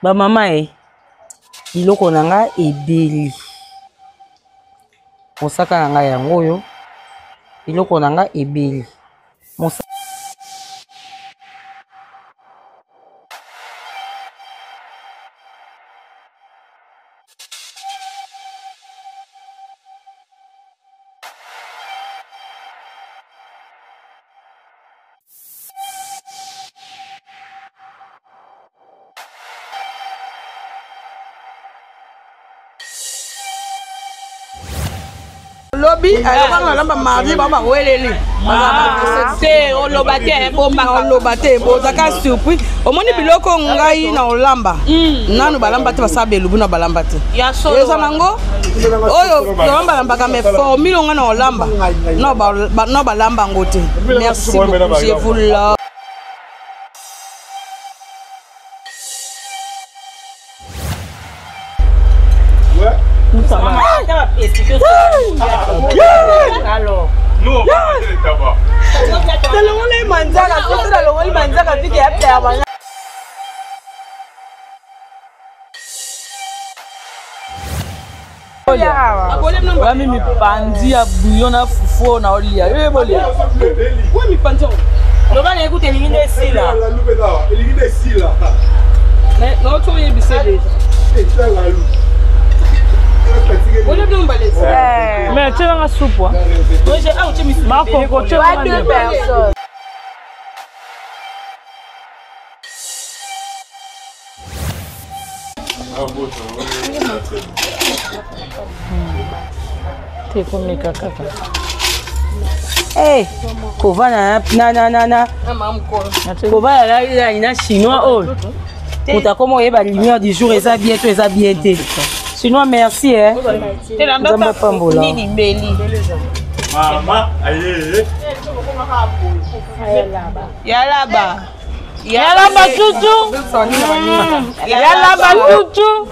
Ba mama biloko nanga ebeli. Mosaka nanga yango oyo biloko nanga ebeli. Lobby, alors on lamba mardi, baba weleli. C'est on lobate, bomba on lobate, bozaka surprise. Au moni biloko ngai na olamba. Nanu balamba te basabe lubu na balamba te. Ya solo. Yesa nango. Oyo lamba lamba ka me formule nga na olamba. No balamba ngote. Merci beaucoup, je vous love. Alors, nous on va manger le tabac. Wami mipandi ya bouillon na fufu na olia. Bolia. Wami mipandi. Loba na écoute éliminer ici là. Éliminer ici là. Mais non tu es bissé déjà. Mais tu as un soupe. Oui, j'ai un outil. Marco, tu as deux personnes. T'es comme caca. Eh, Kovana, na. Kovana, là, il y a chinois. Oh, pour ta comment est la lumière du jour, et ça bien, tout ça bien été. Sinon, merci, hein. C'est la date Maman, aïe. Yalaba. Yalaba toutou. Yalaba toutou.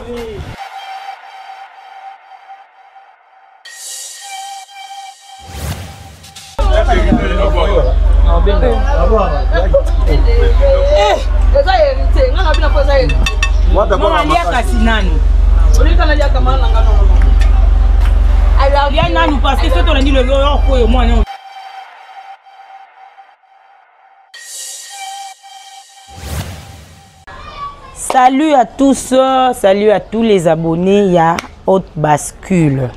Salut à tous, salut à tous les abonnés, il y a Haute Bascule.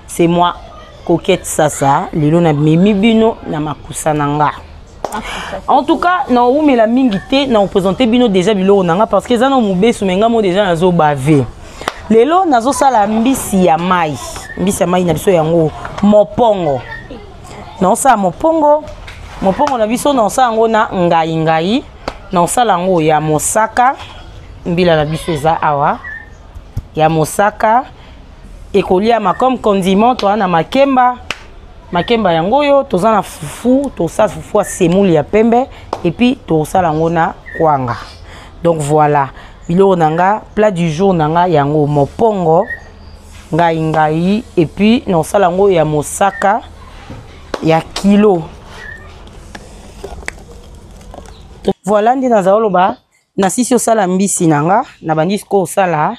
C'est moi, Coquette Sasa, lelo na mimi bino na makusa nanga. En tout cas, na oumé la mingité, na représenté bino déjà bilo nanga parce que ça na moube soumenga mo déjà nazo bavé. Lelo nazo sala mbisi ya mai. Mbisi ya mai na biso yango mopongo. Na sa mopongo na biso na sa yango na ngai. Na sala yango ya mosaka. Mbila na biso eza awa ya mosaka ekolia comme condiment to na makemba yango yo toza na fufu to sa fufu a semouli ya pembe et puis to sala yango na kwanga. Donc voilà biloko nanga plat du jour nanga yango mopongo ngai et puis na sala yango ya mosaka ya kilo. Voilà ndi na zaoloba na sisi osala mbisi nanga na bandi ko osala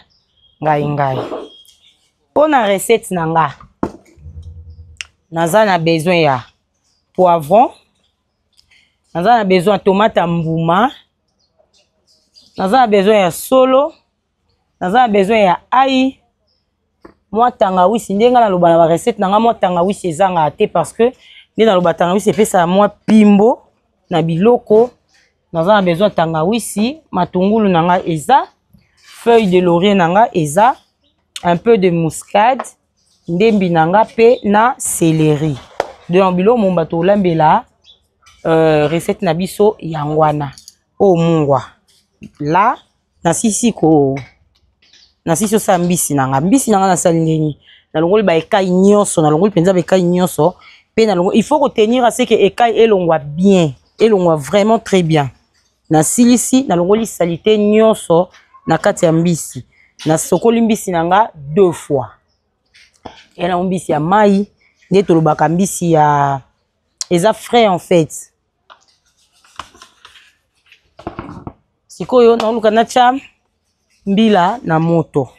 ngai. Pour la recette nanga naza na besoin ya poivron, naza na besoin tomate mbuma, naza na besoin ya solo, naza na besoin ya ail, moi tangawisi ndenga na loba na ba recette nanga moi tangawisi ezanga te parce que ndena loba tangawisi epesa moi pimbo na biloko. Nous avons besoin de tangawisi, matungulu nanga eza, feuille de laurier nanga eza, un peu de muscade, ndembi nanga pe na céleri. Donc bilo mon bato lambela recette na biso yangwana o mungwa. Là na sisi sa mbisi nanga na salingeni. Na longoli ba ekai nyonso, na longoli penza ba ekai nyonso, pe na longoli il faut retenir à ce que ekai elongwa bien, elongwa vraiment très bien. Na silisi na longoli salité nyonso na kati ya mbisi na sokoli mbisi nanga 2 fois. Et na mbisi ya mai nde tolobaka mbisi ya eza frais en fait. Sikoyo na luka na cham mbila na moto.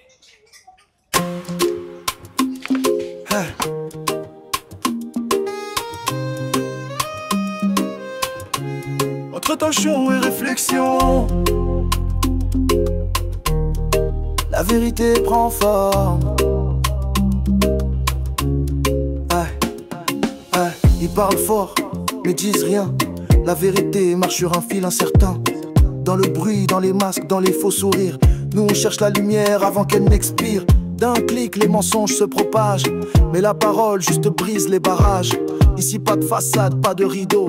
Entre tension et réflexion, la vérité prend forme. Ils parlent fort, mais disent rien. La vérité marche sur un fil incertain. Dans le bruit, dans les masques, dans les faux sourires, nous on cherche la lumière avant qu'elle n'expire. D'un clic, les mensonges se propagent, mais la parole juste brise les barrages. Ici pas de façade, pas de rideau,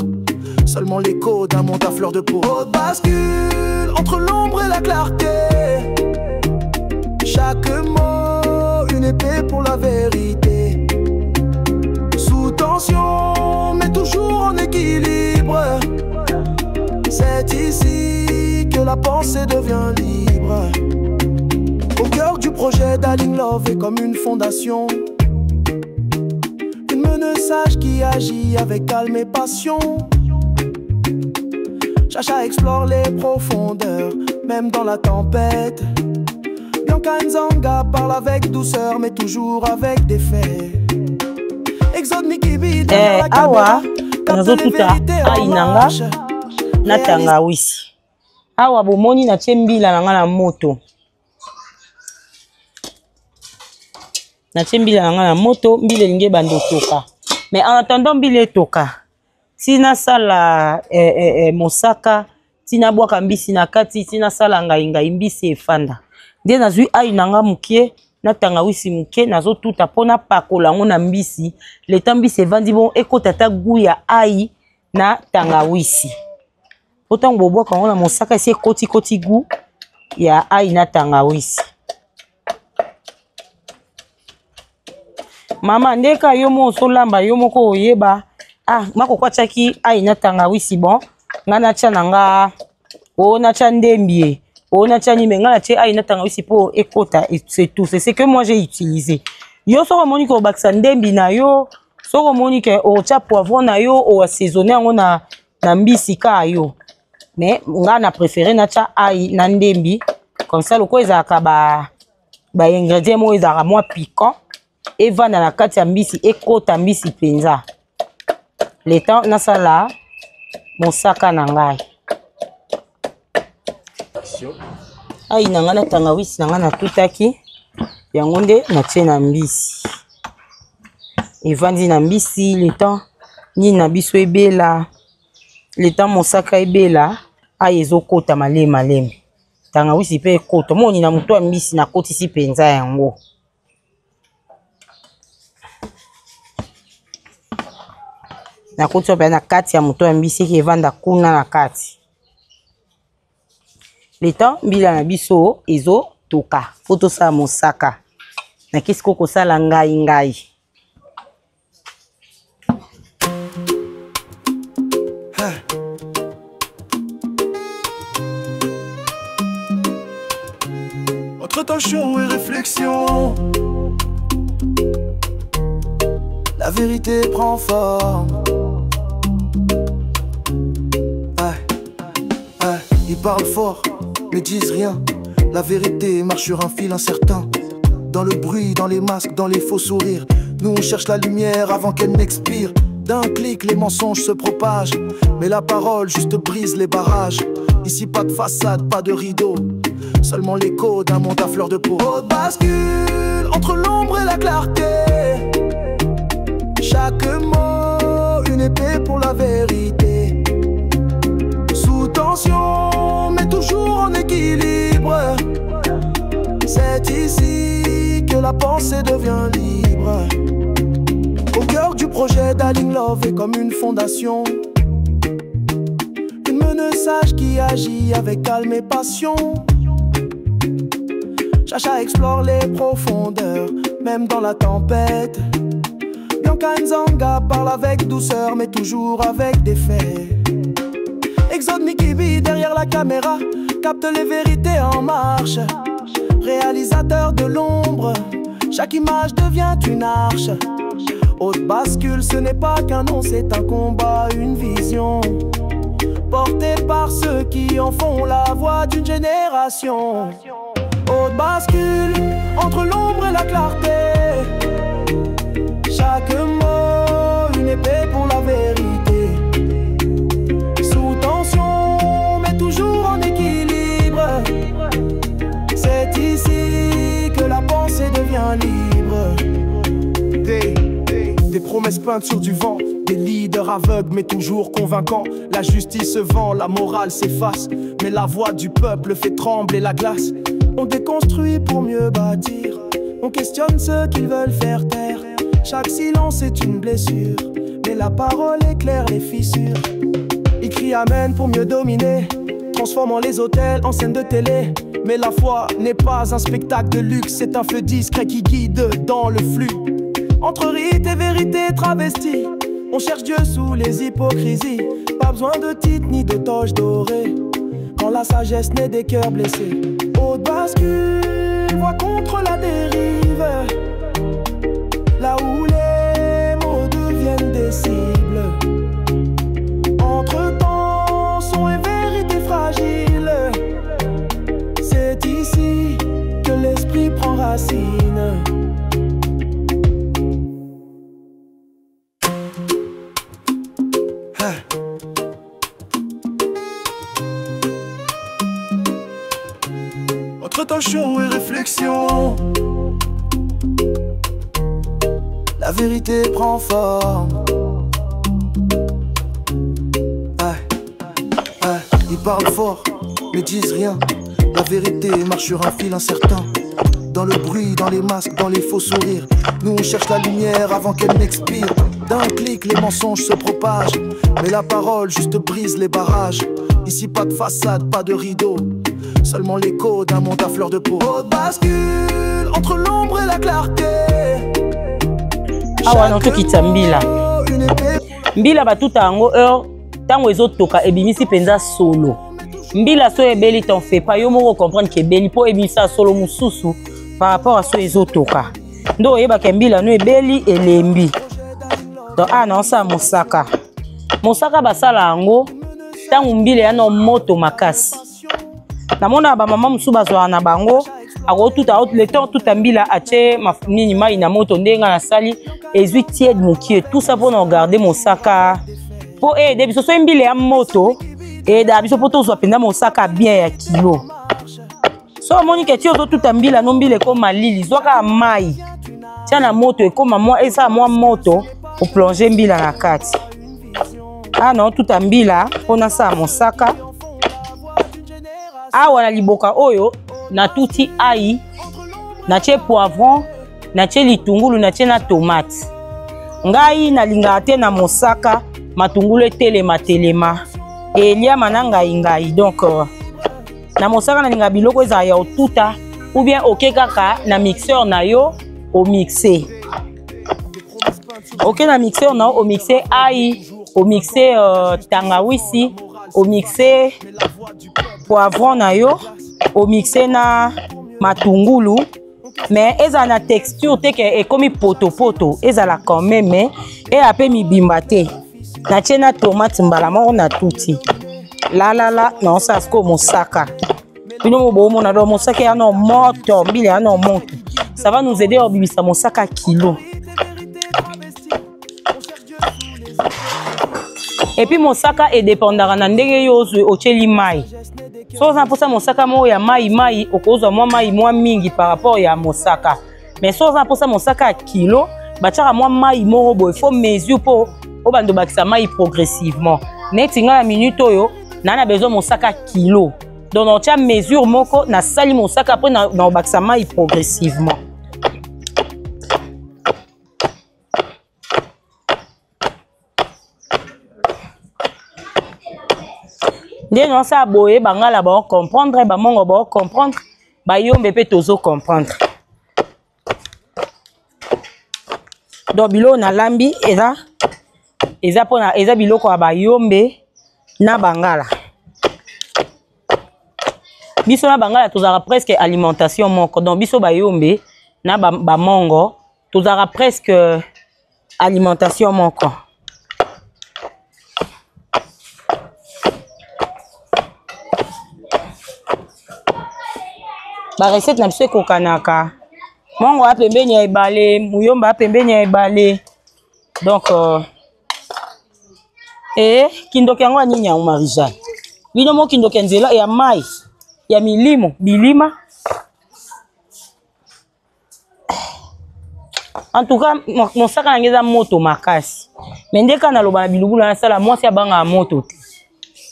seulement l'écho d'un monde à fleur de peau. Haute bascule entre l'ombre et la clarté. Chaque mot, une épée pour la vérité. Sous tension, mais toujours en équilibre. C'est ici que la pensée devient libre. Au cœur du projet d'Aling Love est comme une fondation. Une meneuse sage qui agit avec calme et passion. Chacha explore les profondeurs, même dans la tempête. Bianca Nzanga parle avec douceur, mais toujours avec des faits. Exode Mikibi derrière la caméra, capte les vérités en marche. Natanga wisi. Awa bomoni na mbila na nga na moto. Na mbila na nga na moto, mbila elingi bando toka. Mais en attendant mbila toka, tina sala mosaka, tina bwaka mbisi na kati, tina sala ngai mbisi efanda. Nde nazwi ai nanga mukie, natanga wisi mukie, nazo tuta pona pakola ngo na mbisi, leta mbisi evandi bon ekota ta gu ya ai na tanga wisi. Autant bobo quand on a mon sac c'est koti goût ya aina tangawisi. Mama ndeka yomo solamba yomo ko yeba mako kwa chaki aina tangawisi bon ngana chananga o na chandembie o na chani menga che aina tangawisi po ekota et c'est tout c'est ce que moi j'ai utilisé. Yo so moni ko baksa ndembi na yo so moni ke o cha poivron na yo o assaisonner ngo na mbisi ka yo. Mais on a préféré nacha aïe nandembi comme ça le quoi ils a ba ingrédients moi ils a moins piquant et va dans la carte mbisi et côte mbisi penza le temps na sala mon sac à nangai aïe nangana tangawisi nangana tutaki yangonde na tena mbisi et vandi na mbisi le temps ni na biso ebela le temps mon sac à ebela ayezo kota maleme tanga wisi pe kota moni na muto mbisi na koti si penza yango na koti pe na kati ya muto mbisi ki evanda kuna na kati le temps mbila na biso ezo toka foto sa mosaka na kisiko ko sala ngai Entre tension et réflexion, la vérité prend forme. Ils parlent fort, mais disent rien. La vérité marche sur un fil incertain. Dans le bruit, dans les masques, dans les faux sourires, nous on cherche la lumière avant qu'elle n'expire. D'un clic, les mensonges se propagent, mais la parole juste brise les barrages. Ici pas de façade, pas de rideau, seulement l'écho d'un monde à fleur de peau. Haute bascule entre l'ombre et la clarté. Chaque mot, une épée pour la vérité. Sous tension, mais toujours en équilibre. C'est ici que la pensée devient libre. Au cœur du projet d'Aling Love est comme une fondation. Une meneuse sage qui agit avec calme et passion. Chacha explore les profondeurs, même dans la tempête. Bianca Nzanga parle avec douceur, mais toujours avec des faits. Exode Mikibi derrière la caméra, capte les vérités en marche. Réalisateur de l'ombre, chaque image devient une arche. Haute bascule, ce n'est pas qu'un nom, c'est un combat, une vision. Porté par ceux qui en font la voix d'une génération. Haute bascule entre l'ombre et la clarté. Chaque mot, une épée pour la vérité. Sous tension, mais toujours en équilibre. C'est ici que la pensée devient libre. Des promesses peintes sur du vent, des leaders aveugles mais toujours convaincants. La justice se vend, la morale s'efface, mais la voix du peuple fait trembler la glace. On déconstruit pour mieux bâtir, on questionne ceux qu'ils veulent faire taire. Chaque silence est une blessure, mais la parole éclaire les fissures. Ils crient amen pour mieux dominer, transformant les hôtels en scènes de télé. Mais la foi n'est pas un spectacle de luxe, c'est un feu discret qui guide dans le flux. Entre rite et vérité travestie, on cherche Dieu sous les hypocrisies. Pas besoin de titre ni de toge dorée, quand la sagesse naît des cœurs blessés. Haute bascule, voix contre la dérive, là où les mots deviennent des cibles. Entre-temps, son et vérité fragile. C'est ici que l'esprit prend racine. Entre tension et réflexion, la vérité prend forme. Ils parlent fort, mais disent rien. La vérité marche sur un fil incertain. Dans le bruit, dans les masques, dans les faux sourires. Nous on cherche la lumière avant qu'elle n'expire. D'un clic, les mensonges se propagent, mais la parole juste brise les barrages. Ici pas de façade, pas de rideau, seulement l'écho d'un monde à fleur de peau. Haute bascule entre l'ombre et la clarté. Awa non tokita mbila. Mbila batuta yango heure tango ezotoka ebimisi penza solo. Mbila so ebeli t'en fais pas yo moko comprendre que ebeli po ebimisa solo mususu par rapport à so ezotoka. Ndo yeba ke mbila no ebeli elembi. Donc non ça mosaka. Mosaka basala yango tango mbila ya no moto makasi. Namona ba mama musu bazwa na bango ako tout à le temps tout ambila ache mafuni mai na moto ndenga na sali ezui tiède mokie tout ça pour nous garder mosaka po aider biso so mbila ya moto et da biso poto zo penda mosaka bien ya kilo so moni ke ti tout ambila no mbile ko malili zoka mai tia na moto e koma moi esa moi moto pour plonger mbila na kati non tout ambila pona sa mosaka awa na liboka oyo na tuti ai na tie poivron na tie litungulu na tie na tomate ngai na linga te na mosaka matungulu etelema telema elia mananga ngai donc na mosaka na linga biloko eza ya otuta ou bien oke kaka na mixeur na yo o mixer ok na mixeur na o mixer ai o mixer tangawisi o mixer poivron na yo o mixer na matungulu mais eza na texture te ke ekomi poto poto eza la quand même et ape mi bimba te na tie na tomate mbala moko na tuti la non ça sko mosaka bino mo bo mona do mosaka ya no moto mbili ya no moto ça va nous aider à bibisa mosaka kilo. Et puis mosaka est dépendant na ndenge yo ocheli mai. So za posa mosaka mo ya mai okozwa moi mingi par rapport ya mosaka. Mais so za posa mosaka kilo bachaka mai mo bo il faut mesure po obando bakisa mai progressivement. Neti nga la minute oyo na besoin mosaka kilo. Donc on tient mesure moko na sali mosaka après na bakisa mai progressivement. Dès non ça boye bangala ba comprendre ba mongo ba comprendre ba yombe pe tozo comprendre. Donc bilo na lambi eza pona eza biloko ba yombe na bangala. Biso na bangala tozara presque alimentation moko. Donc biso ba yombe na ba mongo tozara presque alimentation moko. ba recette na biso ekokanaka. Mongo a pembeni ya ebale, muyomba a pembeni ya ebale. Donc kindoki yango anini yango Marie-Jeanne. Bino mo kindoki nzela ya mai, ya milimo, bilima. En tout cas, mon sac a ngeza moto makasi. Mais ndé kana loba na bilubula na sala moi si abanga moto te.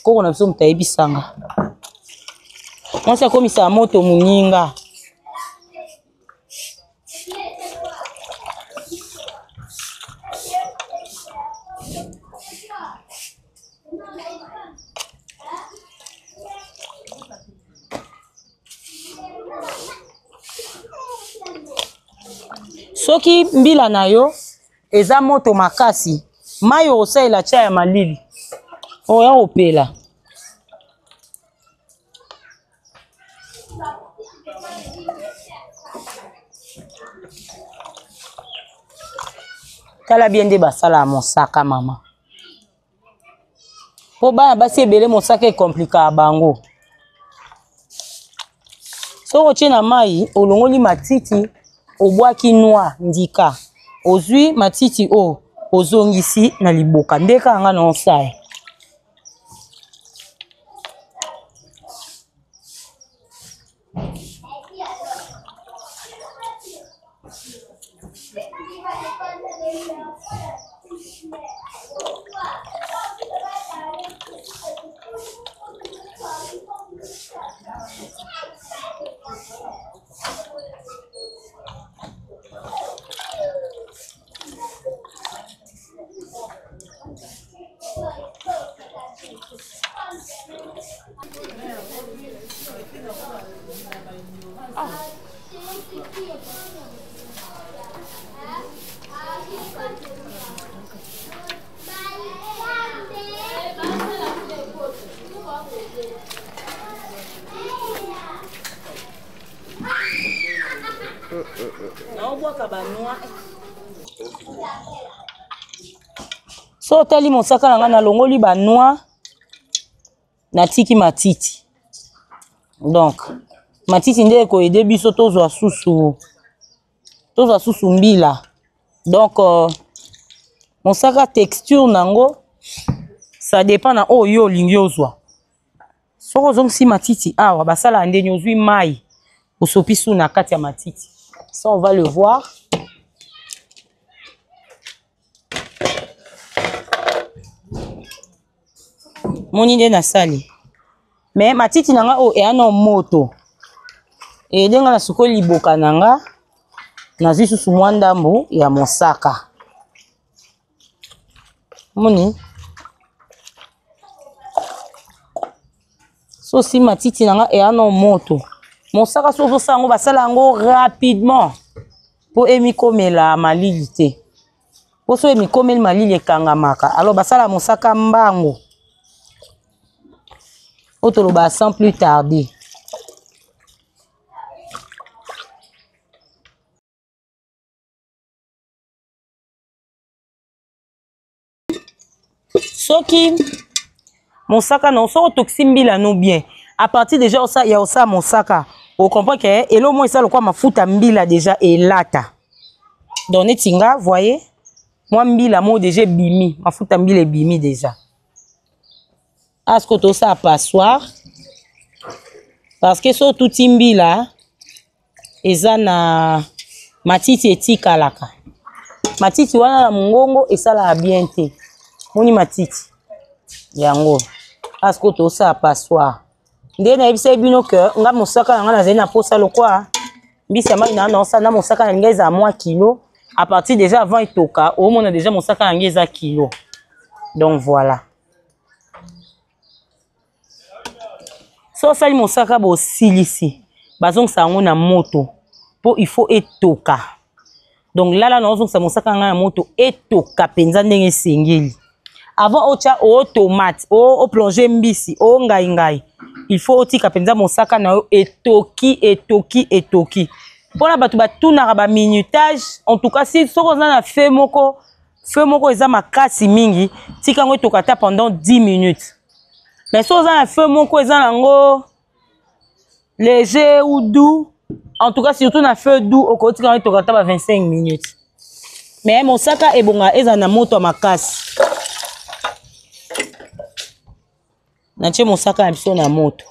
Koko na biso mutayebi sanga. Moi si akomisa moto muninga. Soki mbila na yo eza moto makasi mayo osalela tia ya malili oya opela tala bien nde basala ya mosaka mama po bana basi ebele mosaka ekomplika bango soko tie na mai olongoli matiti obwaki noix ndika ozwi matiti o ozongisi na liboka ndeka nga na osaya so tali mosaka na nga na longoli ba noix na tiki matiti donc matiti nde ko aider biso tozwa susu mbila donc mosaka texture nango ça dépend na oyo olingi ozwa soko zongisi matiti awa basala ndeni ozwi mai osopi su na kati ya matiti ça on va le voir. Moni nde na sali mais matiti nanga o eana moto e denga na suko liboka nanga nazwi susu mwa ndambo ya mosaka moni so si matiti nanga eana moto mosaka so sango basala yango rapidement po emikomela malili te po so emikomeli malili ekangamaka alors basala mosaka mbango otoloba sans plus tarder. Soki mosaka non so toxi mbila no bien à partir déjà ça il y a ça mosaka on comprend que et le moins ça le quoi mafuta mbila déjà et lata donc netinga voyez moi mbila mo déjà bimi mafuta mbila bimi déjà à ce que tout ça passoire parce que so tout mbila eza na matiti etikalaka matiti wana na mongongo esala bien te moni matiti yango à ce que tout ça passoire nde na ebisa bino que nga mosaka nga na zeli na posa lokwa mbisi ya mai na osa na mosaka na ngeza moins kilo à partir déjà avant itoka au moins déjà mosaka na ngeza kilo donc voilà. So sali mosaka bo silisi bazong sango na moto po il faut etoka donc là na ozong sa mosaka nga na moto etoka penza ndenge sengeli avant ocha o tomate o plonger mbisi o ngai il faut otika penza mosaka na etoki pona batu batuna ba minutage en tout cas si soko na fait moko eza makasi mingi tika ngo etoka ta pendant 10 minutes. Mais si on a fait mon cousin léger ou doux, En tout cas, surtout na feu doux, au côté quand tu as 25 minutes. Mais mon sac est bon, et na moto makasi. Na tche mon sac a na moto.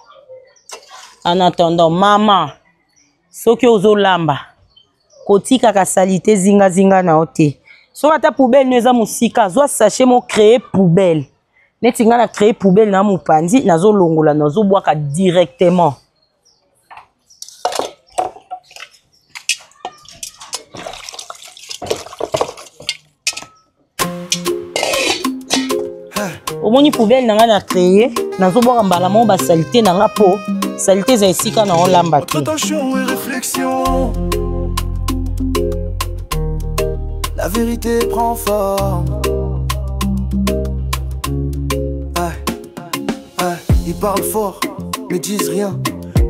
En attendant, maman, ce que ozo lamba, koti kaka salite zinga zinga na ote. So ata poubelle nous a musika, zo sachet mo créer poubelle. Neti nga na créer poubelle na mu pandi, nazo longola nazo boaka directement. Au moni poubelle nanga na créer, nazo boaka mbala mo ba salité nanga po, salité za esika na on lamba te. Attention et réflexion. La vérité prend forme. Ils parlent fort, mais disent rien.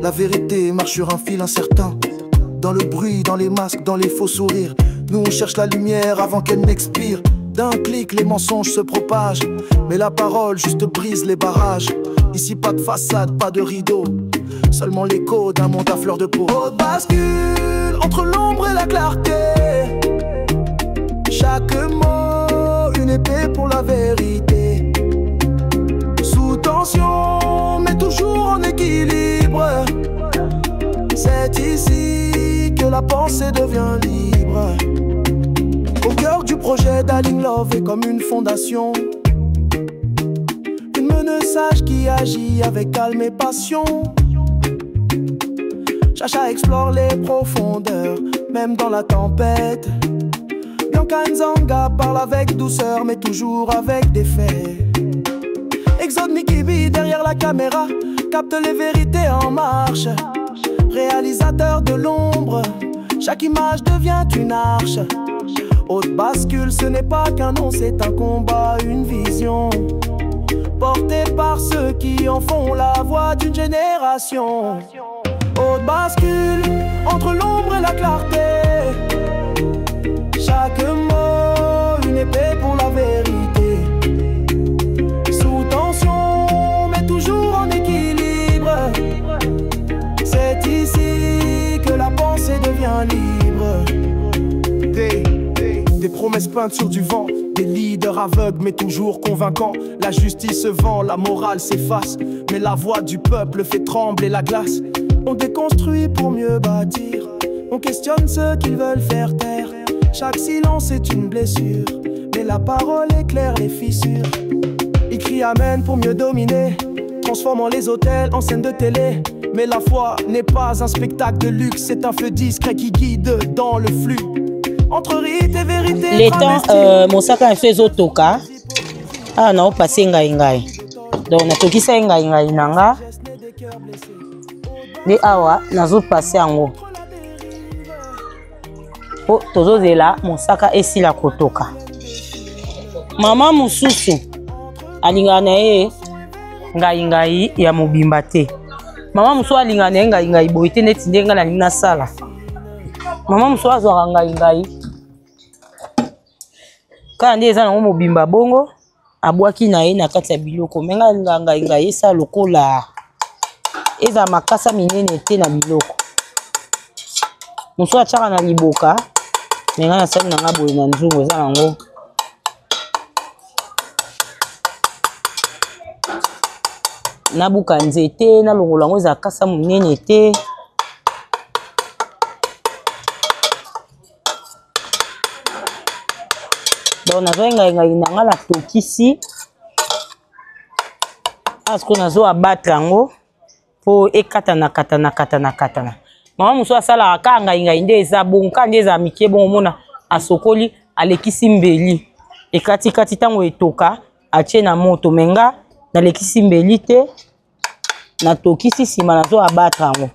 La vérité marche sur un fil incertain. Dans le bruit, dans les masques, dans les faux sourires. Nous on cherche la lumière avant qu'elle n'expire. D'un clic, les mensonges se propagent. Mais la parole juste brise les barrages. Ici pas de façade, pas de rideau. Seulement l'écho d'un monde à fleur de peau. On bascule entre l'ombre et la clarté. Chaque mot, une épée pour la vérité. Sous tension, mais toujours en équilibre. C'est ici que la pensée devient libre. Au cœur du projet d'Aling Love est comme une fondation. Une meneuse sage qui agit avec calme et passion. Chacha explore les profondeurs, même dans la tempête. Bianca Nzanga parle avec douceur, mais toujours avec des faits. Exode Nikibi derrière la caméra capte les vérités en marche. Réalisateur de l'ombre, chaque image devient une arche. Haute bascule, ce n'est pas qu'un nom, c'est un combat, une vision. Porté par ceux qui en font la voix d'une génération. Haute bascule, entre l'ombre et la clarté. Chaque mot, une épée pour la vérité. Sous tension, mais toujours en équilibre. C'est ici que la pensée devient libre. Des promesses peintes sur du vent. Des leaders aveugles mais toujours convaincants. La justice se vend, la morale s'efface. Mais la voix du peuple fait trembler la glace. On déconstruit pour mieux bâtir. On questionne ceux qu'ils veulent faire taire. Chaque silence est une blessure, mais la parole éclaire les fissures. Ils crient amen pour mieux dominer, transformant les hôtels en scènes de télé. Mais la foi n'est pas un spectacle de luxe, c'est un feu discret qui guide dans le flux. Entre rite et vérité. Les temps, mon sac a fait zotoka. Ah non, passé ngai. Donc on a toki ça ngai nanga. De awa nazo passer ango. Oh, tozo zela mon saka esi la kotoka. Mama mususu alinga na ye ngai ya mobimba te. Mama musu alinga na ngai boite neti ndenga na lina sala. Mama musu azwa ngai. Ka ndeza na mobimba bongo abwaki na ye na kati ya biloko menga ngai esa lokola eza makasa minene te na biloko. Musu achaka na liboka menga na sali nanga boye na nzungu eza nango. Nabuka nzete na longola ngo eza kasa munene te. Donc nazo ngai nanga la tokisi. Asko nazo abattre yango po ekatana. Mama muso asala ka ngai nde eza bon ka nde eza mikie bon mona asokoli alekisi mbeli. Ekati tango etoka atie na moto menga na lekisi mbeli te na tokisi sima nazo abattre yango.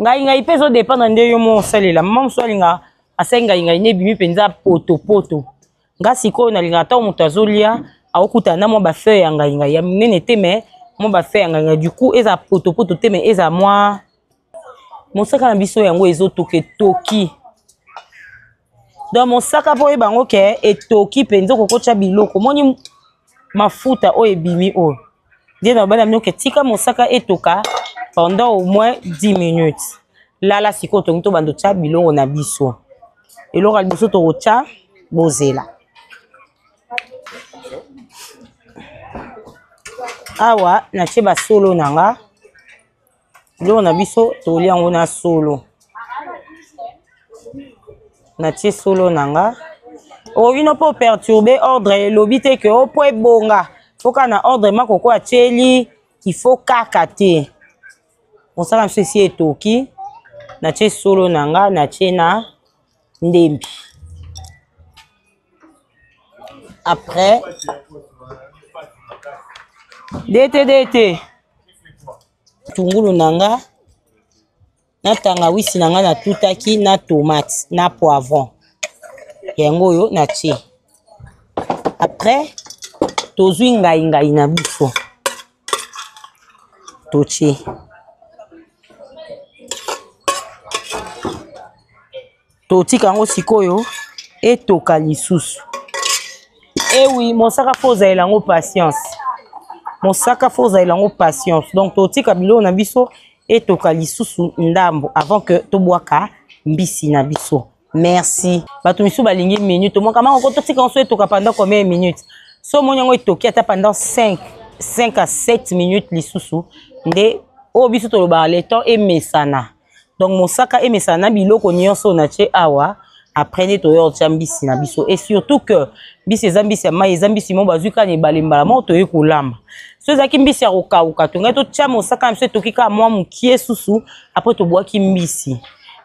ngai pe zo dépendre nde yo mo salela mama so linga asenga ngai ne bimi penza poto nga siko na linga ta mutu azolia akuta na mo ba feuille ya ngai ya minene te mais mo ba feuille ya ngai du coup eza poto te mais eza moi mosaka na biso yango ezotoke toki donc mosaka po ebango ke etoki penza kokocha biloko moni mafuta o ebimi o dia na bana mioke tika mosaka etoka pendant au moins 10 minutes lala siko to ngito bando cha biloko na biso eloko al biso to cha bozela awa na cheba solo nanga biloko na biso to liango na solo na tie solo nanga orino po perturber ordre lobi te que o po ebonga foka na ordre makoko acheli il faut kakate on sala msesi etoki na tie solo nanga na tie na ndembi après dete tungulu nanga na tangawisi nanga na tutaki na tomate na poivron yango yo na tie après tozwi ngai na biso totie totika yango sikoyo etoka lisusu oui mosaka foza elango patience donc totika biloko na biso etoka lisusu ndambo avant que tobwaka mbisi na biso merci bato misu balingi minute moka mako totika nso etoka pendant combien de minutes so monyango etoki ata pendant 5 à 7 minutes lisusu nde o biso toloba le temps emesana donc mosaka emesana biloko nyonso na tie awa après ne toyo tia mbisi na biso et surtout que mbisi ezambisi ya mai ezambisi mo bazuka ni balembala mo toye kolamba so ezaki mbisi ya kokauka to ngai to tia mosaka mse tokika mwa mukie susu après to boaki mbisi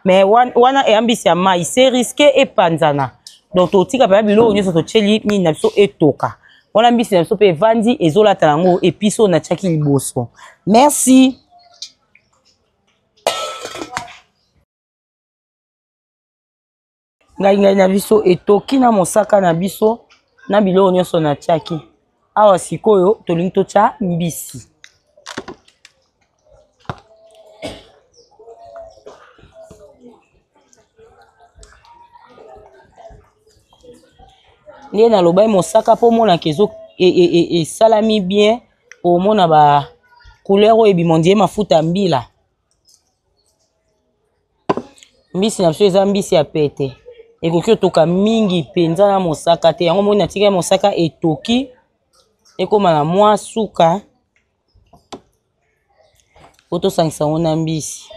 mais wana e mbisi ya mai c'est risqué et panzana donc totika pa biloko nyonso to tieli ni na biso etoka wana mbisi na biso pe vandi ezolata nango episo na tiaki liboso merci. Ngai na biso etoki na mosaka na biso na biloko nyonso na tiaki awa sikoyo tolingi totia mbisi nde nalobai mosaka po mona kezo esalami bien omona ba couleur oyo ebimondie mafuta mbila mbisi na biso eza mbisi ya pete ekoki otoka mingi penza na mosaka te yango moni natika mosaka etoki ekoma na mwa suka otosangisa ngo na mbisi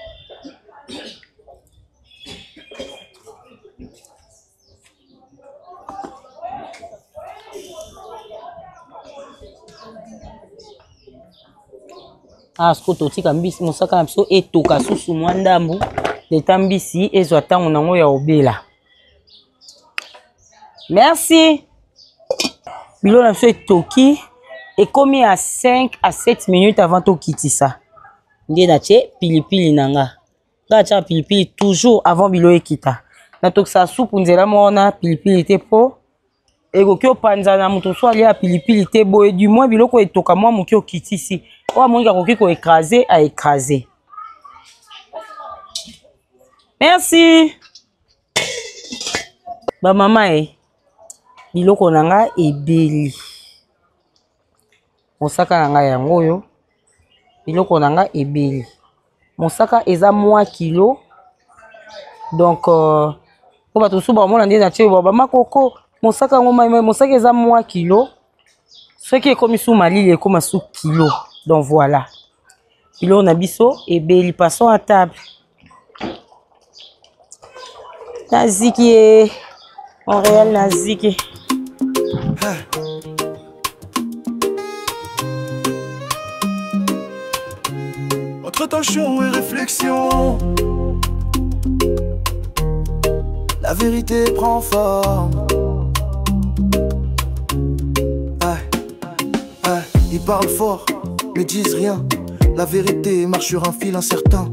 siko totika mbisi mosaka na biso etoka susu mwa ndambu leta mbisi ezwa ntango nango ya obela merci biloko na biso etoki ekomi à 5 à 7 minutes avant tokitisa nde natie pilipili nanga nga tia pilipili toujours avant biloko ekita natokisa supu nzela mona pilipili te po ekoki opanzana moto so alia pilipili te boye du moins biloko etoka mwa moki okitisi oyo amonika koki koekrase aekrase merci bamama biloko na nga ebeli mosaka na nga yango oyo biloko na nga ebeli mosaka eza mwa kilo donc po bato mosusu bamona nde na tie bamakoko mosaka yango mai mosaka eza mwa kilo soki ekomi su malili ekoma su kilo donc voilà biloko na biso ebeli passons à table naziki Montréal naziki Entre tension et réflexion, la vérité prend forme. Ils parlent fort, ne disent rien. La vérité marche sur un fil incertain.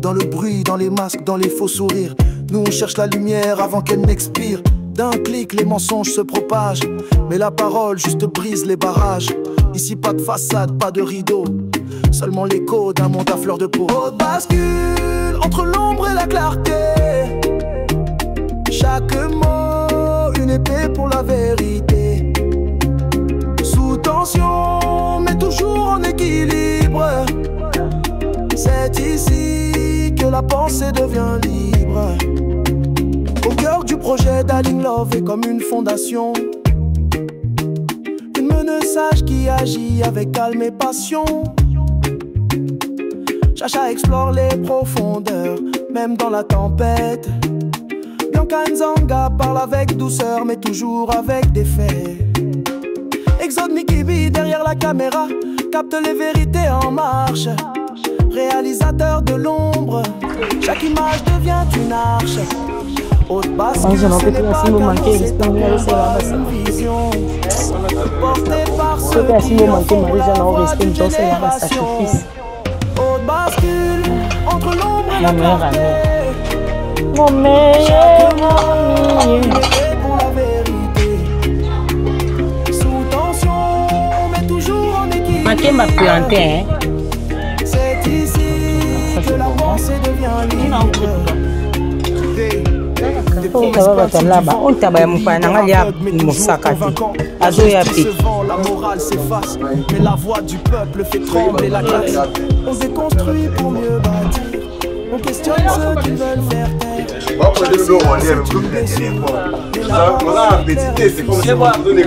Dans le bruit, dans les masques, dans les faux sourires. Nous on cherche la lumière avant qu'elle n'expire. D'un clic, les mensonges se propagent. Mais la parole juste brise les barrages. Ici pas de façade, pas de rideau. Seulement l'écho d'un monde à fleur de peau. Haute bascule entre l'ombre et la clarté. Chaque mot, une épée pour la vérité. Sous tension, mais toujours en équilibre. C'est ici que la pensée devient libre. Au cœur du projet d'Aling Love est comme une fondation. Une meneuse sage qui agit avec calme et passion. Chacha explore les profondeurs, même dans la tempête. Bianca Nzanga parle avec douceur, mais toujours avec des faits. Exode Mikibi derrière la caméra capte les vérités en marche. Réalisateur de l'ombre, chaque image devient une arche. Haute bascule, ce n'est pas qu'un c'est une vision. Portée par ceux qui ont fait la génération. Haute bascule, entre l'ombre et la clarté. Mon meilleur ami pour la vérité. Sous tension, mais toujours en équilibre. Makemba planté, hein. C'est ici que la pensée devient libre. La morale s'efface, mais la voix du peuple fait trembler la glace. On déconstruit pour mieux bâtir. On questionne ceux qui veulent faire taire. C'est comme si on donne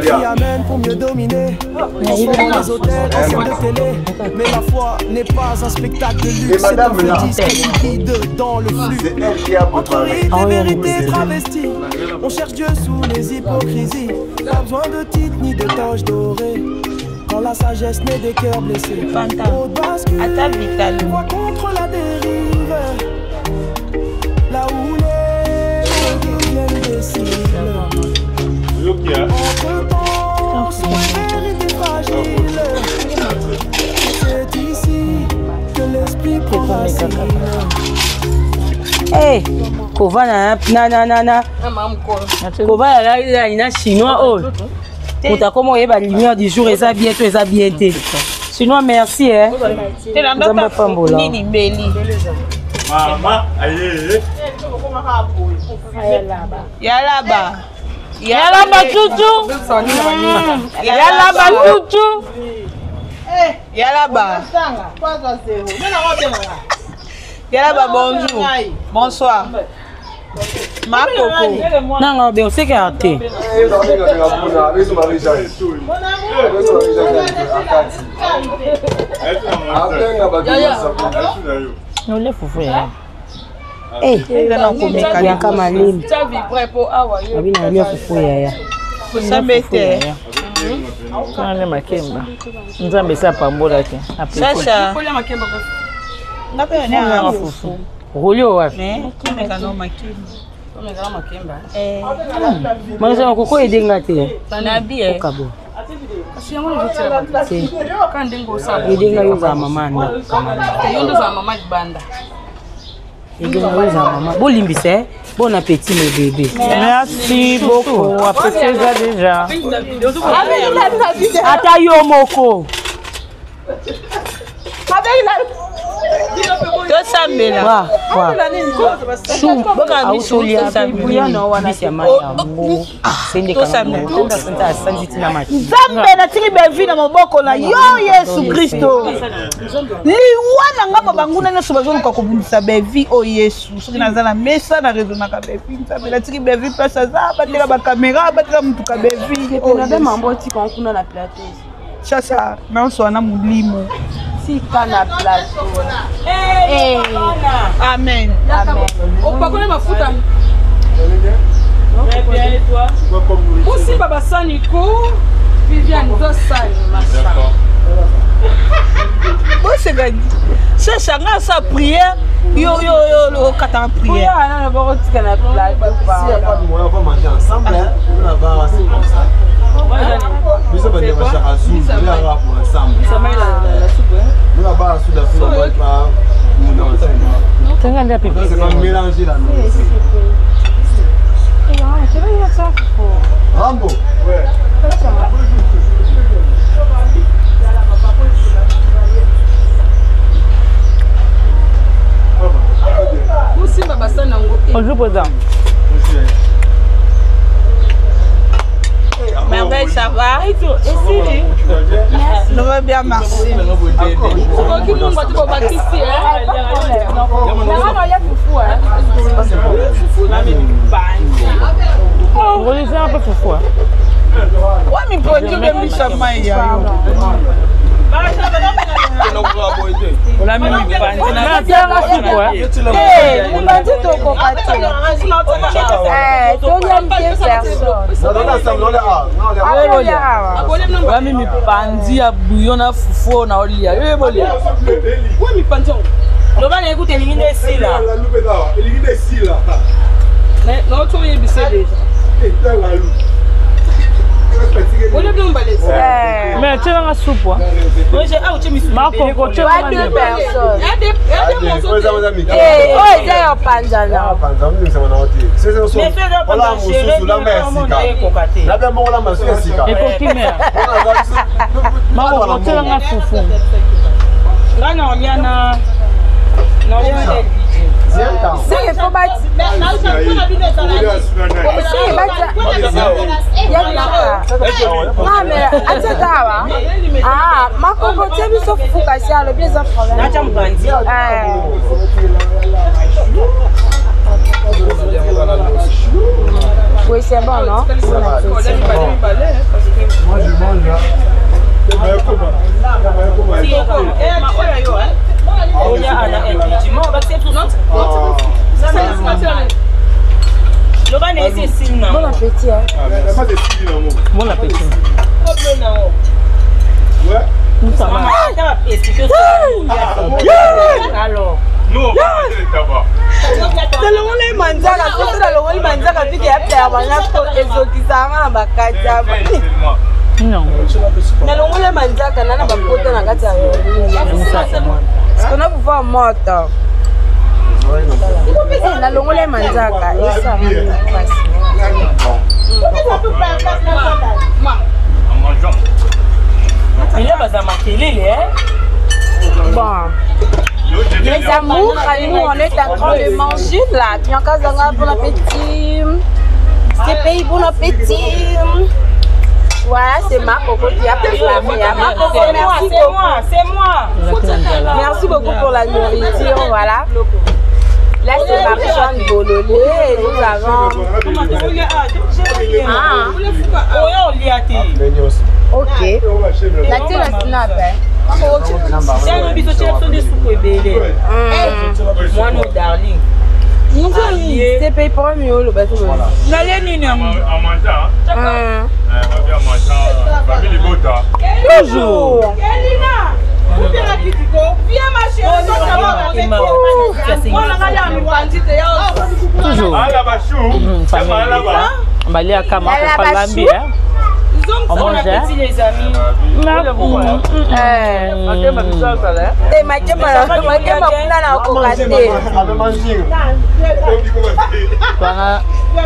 qui amène pour mieux dominer. On se fait les hôtels, en scène de télé. Mais la foi n'est pas un spectacle de luxe. C'est un fétiche qui guide dans le flux. Entre rites et vérités travesties, on cherche Dieu sous les hypocrisies. Pas besoin de titre ni de toge dorée. Quand la sagesse naît des cœurs blessés. Haute bascule, voix contre la dérive. Là où les viennent des cibles. Entre temps, sont vérités fragiles. C'est ici que l'esprit prend racine. Hey, Kova na Kova na chinois oh. Pour ta comment la lumière du jour et ça bien été. Sinon merci hein. Nzamba pambola. Mama, aïe. Yalaba tutu. Yalaba tutu. Yalaba bonjour. Bonsoir. Ma coco. Non, bien c'est qu'arté. Non, les foufou. Eh, Bianca Malim. Abi na lia foufou ya. Ça m'était. Nane Makemba. Nzambe sa pambola ke. Chacha. Ngapena foufou. Rolio wapi? Mwanzo koko edenga te. Nabi eh. Kabo. Edenga yo za mama nda. Yondo za mama banda. Edenga yo za mama. Bolimbise, bon appétit mes bébés. Merci beaucoup. Appréciez ça déjà. Ata yo moko. Tosambela. Chou, boka misolia bibuya na wana sema yango. Sende kama nda senta sanjiti na machi. Zambe na tiri bevi na maboko na yo Yesu Kristo. Liwana ngamba banguna na sobazo ko kubundisa bevi o Yesu. Soki nazala mesa na rezona ka bevi. Zambe na tiri bevi pesa za batela ba camera batela mtu ka bevi. On avait mambo ti kon kuna na plateau. Chacha, na so na mulimo. Kana plateau. Amen. Amen. Opakole mafuta. Très bien, et toi? Aussi Baba Saniko, Viviane Dossan. D'accord. Bon, c'est gagné. Chacha, na sa prière. Yo, kata prière. On a pas de kana plateau. Si y a pas de moyen, on va manger ensemble. On va voir c'est comme ça. Nous sommes des machins à soupe, nous allons ensemble. Ça m'a la soupe. Nous allons à soupe d'Afrique, on va pas nous danser. 50 à pipi. C'est pas mélanger là. Rambo. Ouais. Bonjour, président. Merveille, ça va? Ça va bien, merci. Vous lisez un peu foufou. Ouais, mais pour Dieu, même lui, ça m'a eu. On a mis une panne. On a mis mais tu as la soupe. Marco, tu as deux personnes. Oui, c'est bon, non? Moi, je mange là. Bon appétit. Bon appétit. Ouais. Alors. Nous, on va manger le tabac. Non. On a pouvoir morte. La longue manzaka et ça En mangeant. il est pas maquillé, bon. Les amours, nous on est en train de manger là. Bianca Zanga, bon appétit. C'est pays, bon appétit. Voilà, c'est ma coco qui a préparé. C'est moi. Merci beaucoup pour la nourriture, voilà. Là, c'est Marie-Jeanne Bololé et nous avons... Ok. La télé, la snap, moi, nous, darling. Nous c'est payé pour un mieux, le bateau. En mangeant, on va bien manger. Toujours. Toujours. On va aller à Kama pour Palambi. On mange. Les amis.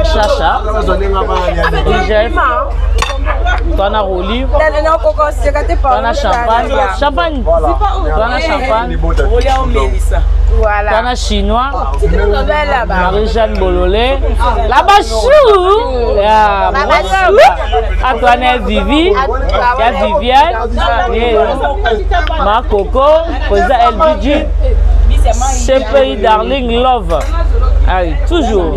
Chacha. Toi, Roli. Toi, champagne. Champagne. Toi, champagne. Voilà. Toi, chinois. Marie-Jeanne Bololé. La-bas, chou. À toi, Vivi. Viviane. Ma Coco. Posa LBG. C'est pays Darling Love. Allez, toujours.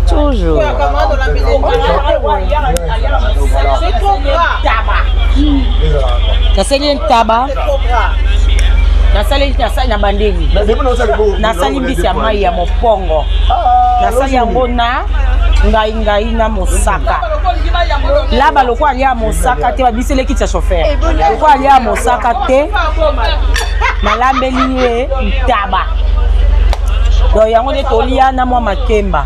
Toujours. Nasali ntaba. Nasali na bandeli. Nasali mbisi ya mai ya mopongo. Nasali yango na ngai na mosaka. Là-bas, le quoi, il y a mosaka te, babisi le kitcha chauffeur. Le quoi, il y a mosaka te, malambeli ntaba. Donc, il y a un tolia na moi makemba.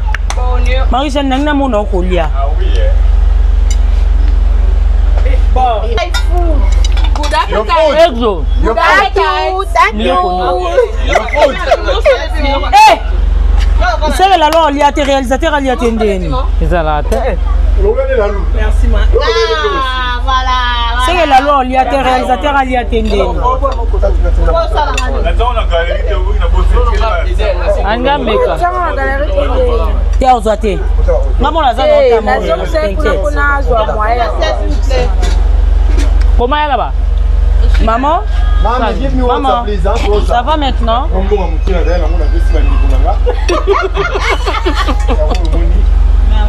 Marie-Jeanne n'a pas mon colia. Bon. Good Exo. C'est la loi, il y a tes réalisateurs, il y a tes ndéni. C'est la tête. Merci, ma. Voilà. C'est la loi, il y a tes réalisateurs, il y a tes ndéni. Attends, on a galerie de vous, on a bossé. Anga meka. T'es aux athées. Maman, la zone, Comment elle là-bas? Maman, Maman, give me Maman. please. ça va maintenant?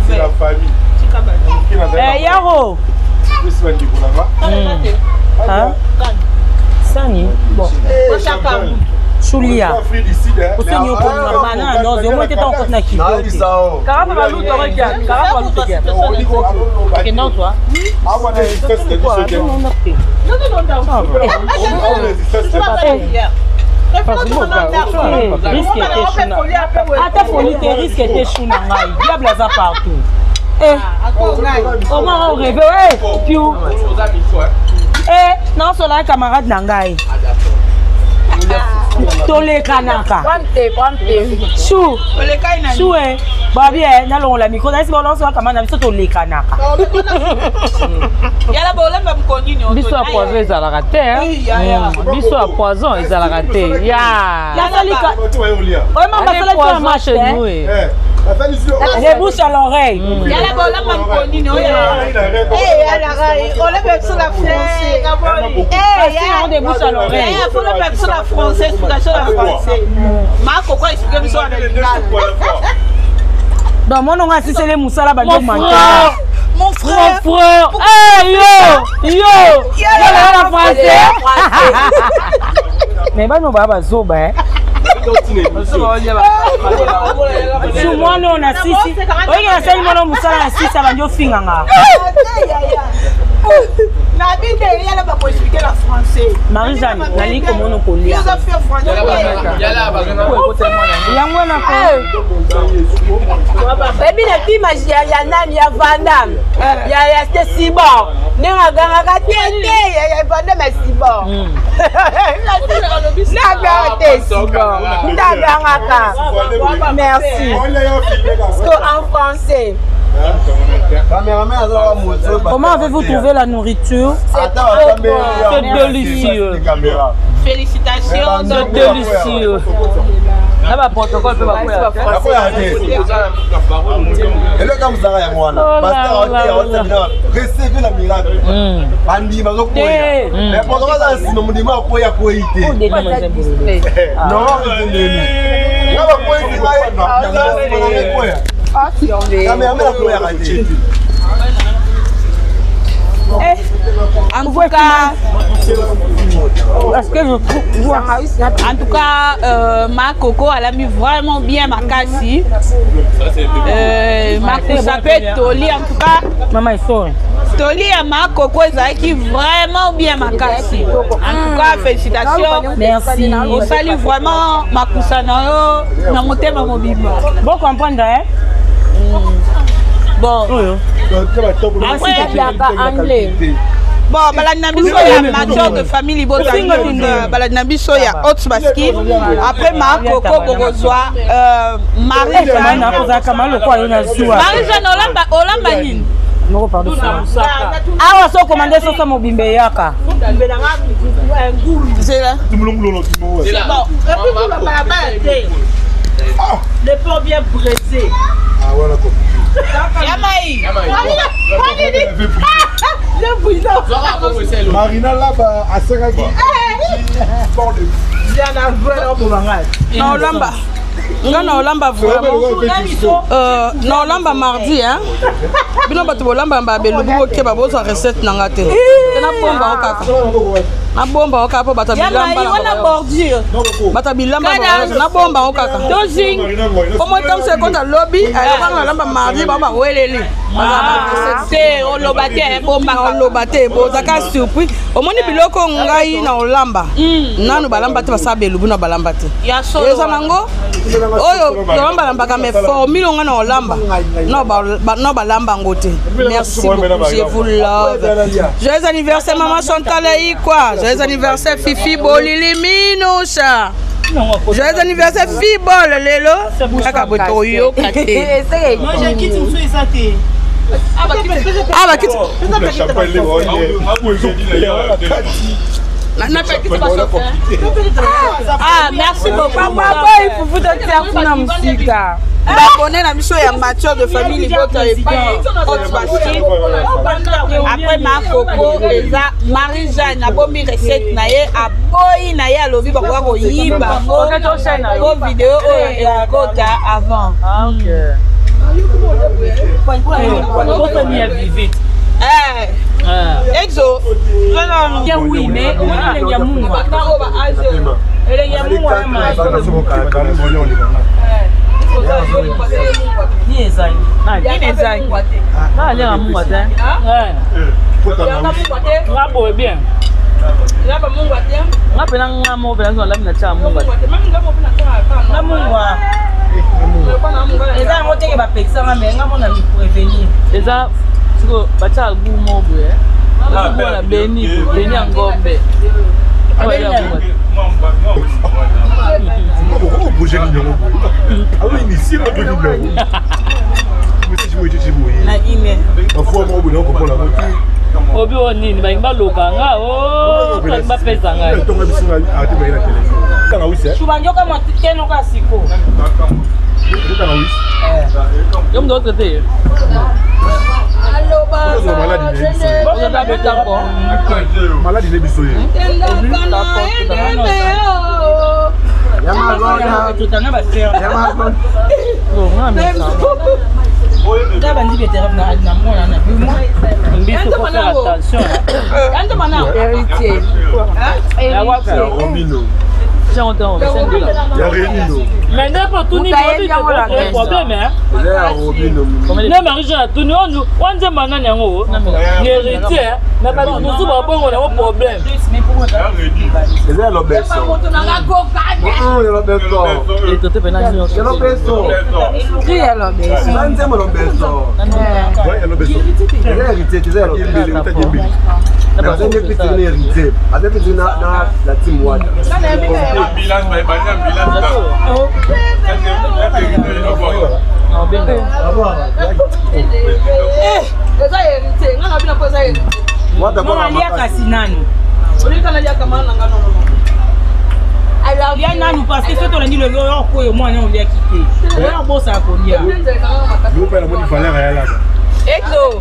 C'est la famille. Yaro. Hein? Sani. Bon. Chulia. Aussi, nous avons un non, je vais te encore na kibo. Non, toi. Ata folie te risque te chou na ngai. Diable za partout. Comment on rêve? Puis non, c'est là camarade na ngai. Tole kanaka. Chou. Chou babi na longo la micro. Na si bolon so kamana biso tole kanaka. Yala bola ba mkoni ni. Biso a poison ezalaka te. Biso a poison ezalaka te. Ya. Ya salika. Oye mama sala tu marche nous. Les bouches à l'oreille. Yala bola ba mkoni ni. Yala on le fait sur la française. On des bouches à l'oreille. Faut le faire sur la française, sur la française. Marco quoi expliquer sur la lingala. Donc mon nom c'est les moussala ba Mon frère. Mon frère. Hey yo. La français. Mais ba no baba zoba Sous moi non na sisi. Oye na sali mono musala na sisi abanjo finganga. Na binde yala ba ko expliquer la français. Marie-Jeanne, nali ko mono ko lia. Ils ont fait français. Yala ba Yango na ko. Baby na pima ya nani ya Vandam. Ya Sibor. Nenga ganga ka tete ya Vandam Sibor. Na ganga Sibor. Merci. En français. Comment avez-vous trouvé la nourriture? C'est délicieux. Félicitations. C'est délicieux. Là bas protocole peut pas quoi. Et le comme ça ya mwana. Pasteur recevez la miracle. Bandi bazo koya. Mais protocole ça sino mudima koya koite. Non, c'est nini. Ngaba koite koya. En tout cas, ma coco elle a mis vraiment bien ma cassie. Ma coco s'appelle Toli en tout cas. Maman est fort. Toli et ma coco qui vraiment bien ma cassie. En tout cas, félicitations. Merci. On salue vraiment ma cousana na motema mobimba. Bon comprendre hein? Bon. Anglais. Bon, balanabiso ya major de famille libota balanabiso ya Haute Baski. Après ma coco bokozwa Marie-Jeanne. Marie-Jeanne olamba nini? Non, pardon. Ah, on s'est commandé sur ça mobimbe yaka. C'est là. Bon. Les pommes bien pressées. Ah voilà quoi. Yamaï. Marina là-bas à Seragi. Non, lamba. Non, lamba vraiment. Non, lamba mardi, hein. Bino bato bolamba mbabe lubu ke babozo recette nanga te. Na bomba okaka. Na bomba okaka po bata bilamba. Yamaï, on a bordure. Bata bilamba na bomba okaka. Dosing. Comment comme c'est quand à lobby, alors lamba mardi baba weleli. C'est on lobate bomba On lobate bozaka surpris. Omoni biloko ngai na olamba. Nanu balamba te basabe lubu na balamba te. Ya solo. Eza nango oyo lamba lamba ka me formule nga na olamba. No balamba ngote. Merci beaucoup, je vous love. Joyeux anniversaire maman Chantal quoi. Joyeux anniversaire Fifi Bolili Minoucha. Joyeux anniversaire Fibol Lelo. Kaka botoyo kate. Moi j'ai quitté tout ça t'es. Ah bah quitte. Ah, merci beaucoup. Il faut vous donner la musique. Abonné la mission et amateur de famille Libota et après ma coco eza Marie-Jeanne a bomi recette naie a boy naie a lobi bakwa ko yiba ko vidéo et kota avant. Ah OK. Exo. Oui, mais on a les Yamoua. Les Yamoua, ni ezali na ale na mungu te nga boye bien nga pena nga mo pena zo labi na cha mungu na mungu eza ngo teke ba pekisa nga me nga mona mi prévenir eza siko bacha gu mo boye na bona beni ngombe Pourquoi bouger le numéro? Ah oui, ici, on peut le numéro. Mais si je veux dire, na email. parfois, moi, on peut la montrer. obi onini bayimba lokanga o bayimba pesa ngai tubanjoka mwateno ka siko yo mdo traité malade ne biso ye bandi vétérinaire na mwana na biso faut faire attention héritier mais n'importe où niveau problème hein ne Marie-Jeanne tout nous on dit maintenant yango héritier mais pas nous tout bon on a un problème c'est là l'obéissance et tout est pénal bien nanu parce que tout on dit le gars quoi moi on lui a quitté on bosse à combien nous pas la bonne valeur à la Exo.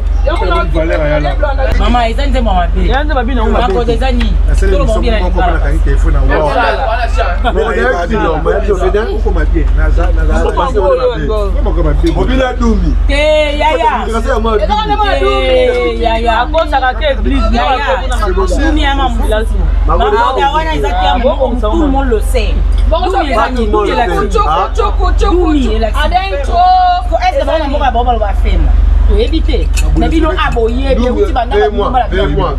Maman, ils ont dit maman. Ils ont dit babi non ma ko des années. Tout le monde bien on a un téléphone à voir. Yaya ko saka ke église tout le monde le sait. To éviter. Mais bino aboyer bien outi bana ba fais-moi.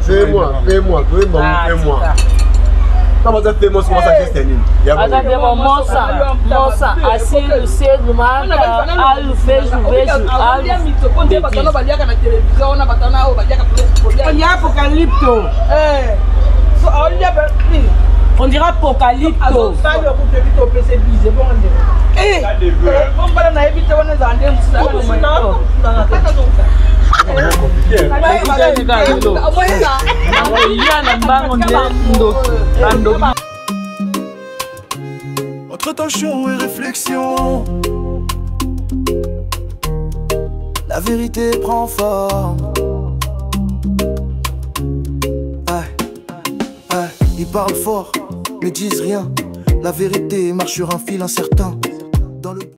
Comment ça fait moi comment ça geste nini? Azade mosa assis le ciel du mal a le fait jouer on dirait apocalypto. Entre tension et réflexion, la vérité prend forme. Ils parlent fort, mais disent rien. La vérité marche sur un fil incertain. Dans le